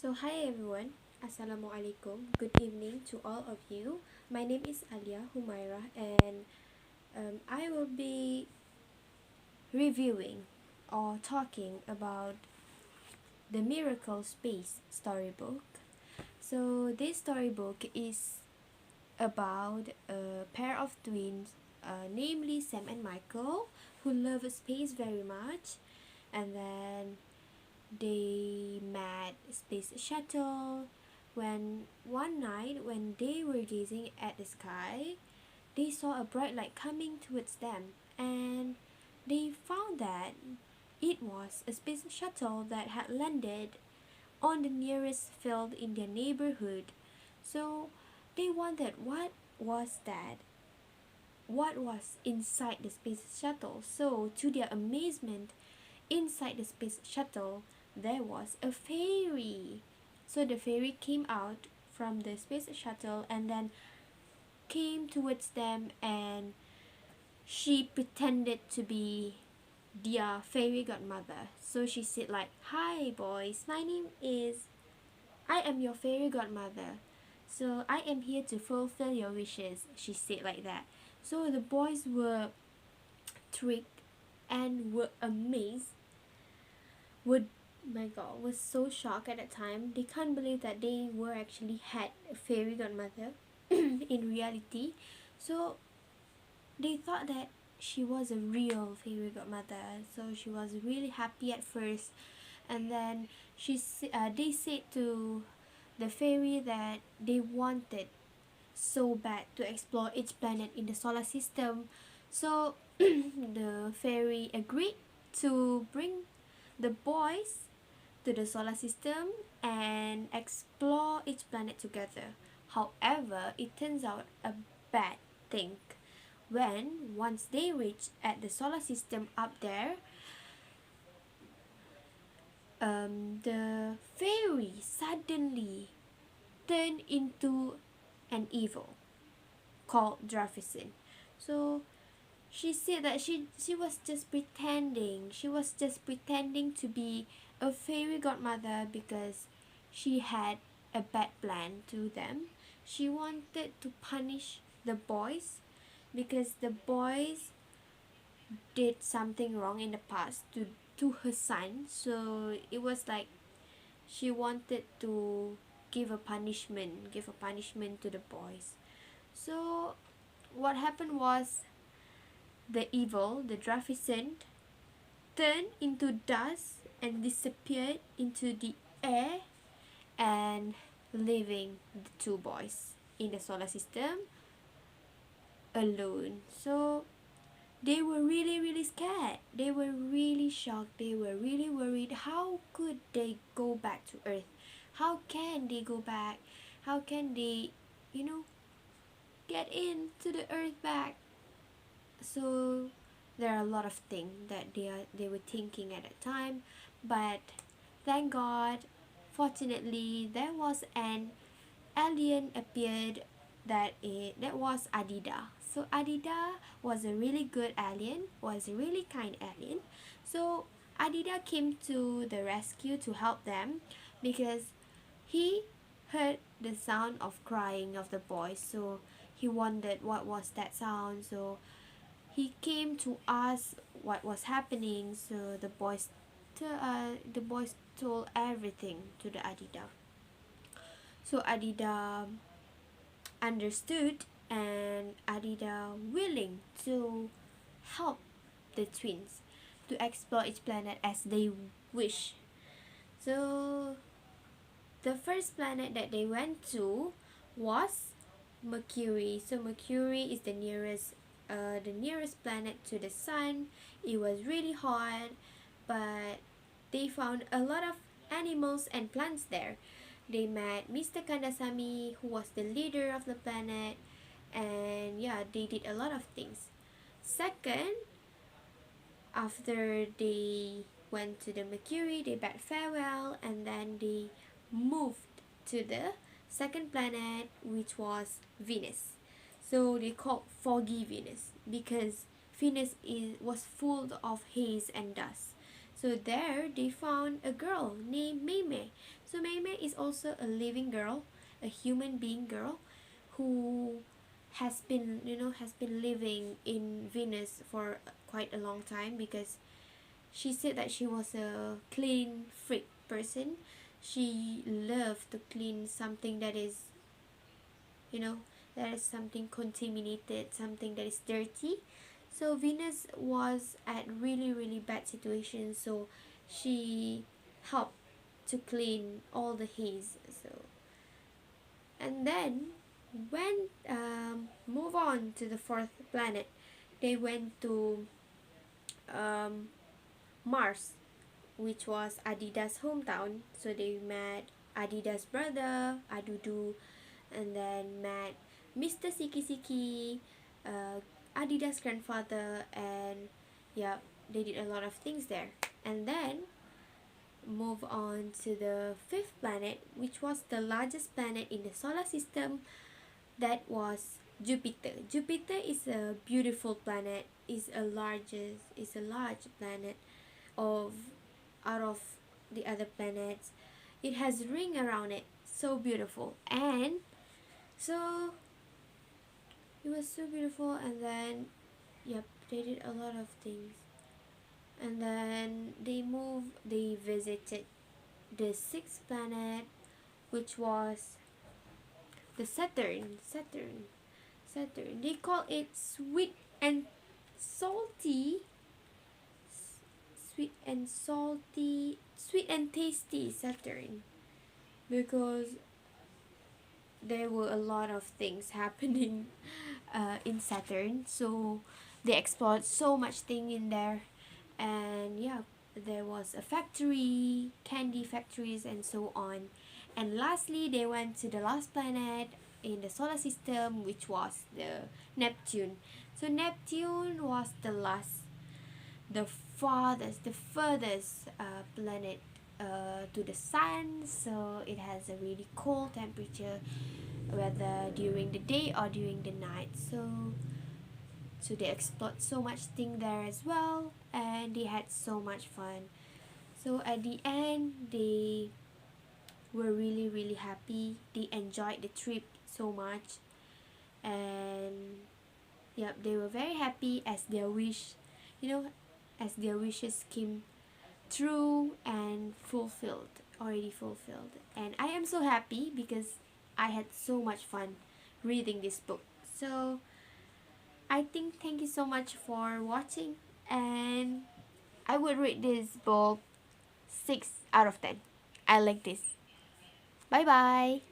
Hi everyone, Assalamualaikum. Good evening to all of you. My name is Alyaa Humairah, and I will be reviewing or talking about the Miracle Space storybook. This storybook is about a pair of twins, namely Sam and Michael, who love space very much, and then they met space shuttle when one night when they were gazing at the sky, they saw a bright light coming towards them, and they found that it was a space shuttle that had landed on the nearest field in their neighborhood. So they wondered was that what was inside the space shuttle. So to their amazement, inside the space shuttle there was a fairy. So the fairy came out from the space shuttle and then came towards them, and she pretended to be their fairy godmother. So she said like, "Hi boys, my name is I am your fairy godmother. So I am here to fulfill your wishes," she said like that. So the boys were tricked and were amazed, were my god, was so shocked at that time. They can't believe that they were actually had a fairy godmother in reality. So they thought that she was a real fairy godmother. So she was really happy at first, and then they said to the fairy that they wanted so bad to explore each planet in the solar system. So the fairy agreed to bring the boys to the solar system and explore each planet together. However, it turns out a bad thing. When once they reach at the solar system up there, the fairy suddenly turned into an evil called Drafison. So she said that she was just pretending. She was just pretending to be a fairy godmother because she had a bad plan to them. She wanted to punish the boys because the boys did something wrong in the past to her son. So it was like she wanted to give a punishment to the boys. So what happened was the evil, the Drafficent, turned into dust and disappeared into the air, and leaving the two boys in the solar system alone. So they were really scared. They were really shocked. They were really worried. How could they go back to Earth? How can they go back? How can they, you know, get into the Earth back? So there are a lot of things that they were thinking at that time, but thank God, fortunately, there was an alien appeared that was Adida. So Adida was a really good alien, was a really kind alien. So Adida came to the rescue to help them because he heard the sound of crying of the boys. So he wondered what was that sound. So he came to ask what was happening. So the boys told everything to the Adida. So Adida understood, and Adida willing to help the twins to explore each planet as they wish. So the first planet that they went to was Mercury. So Mercury is the nearest planet to the sun. It was really hot, but they found a lot of animals and plants there. They met Mr. Kandasamy, who was the leader of the planet, and yeah, they did a lot of things. Second, after they went to the Mercury, they bade farewell, and then they moved to the second planet, which was Venus. So they called foggy Venus because Venus was full of haze and dust. So there they found a girl named Mei Mei. So Mei Mei is also a living girl, a human being girl, who has been living in Venus for quite a long time, because she said that she was a clean freak person. She loved to clean something that is, you know, that is something contaminated, something that is dirty. So Venus was at really really bad situation, so she helped to clean all the haze. So, and then when move on to the fourth planet, they went to um, Mars, which was Adidas' hometown. So they met Adidas' brother Adudu, and then met Mr. Siki Siki, Adidas' grandfather, and yeah, they did a lot of things there. And then move on to the fifth planet, which was the largest planet in the solar system. That was Jupiter. Jupiter is a beautiful planet. Is a large planet of out of the other planets. It has ring around it, so beautiful. And so it was so beautiful. And then yep, they did a lot of things. And then they visited the sixth planet, which was the Saturn. They call it and salty sweet and tasty Saturn, because there were a lot of things happening in Saturn. So they explored so much thing in there. And yeah, there was a factory, candy factories, and so on. And lastly, they went to the last planet in the solar system, which was the Neptune. So Neptune was the furthest planet to the sun. So it has a really cold temperature, whether during the day or during the night. So they explored so much thing there as well, and they had so much fun. So at the end, they were really really happy. They enjoyed the trip so much, and yep, they were very happy as their you know, as their wishes came true and already fulfilled. And I am so happy because I had so much fun reading this book. So I think thank you so much for watching, and I would rate this book 6 out of 10. I like this. Bye bye.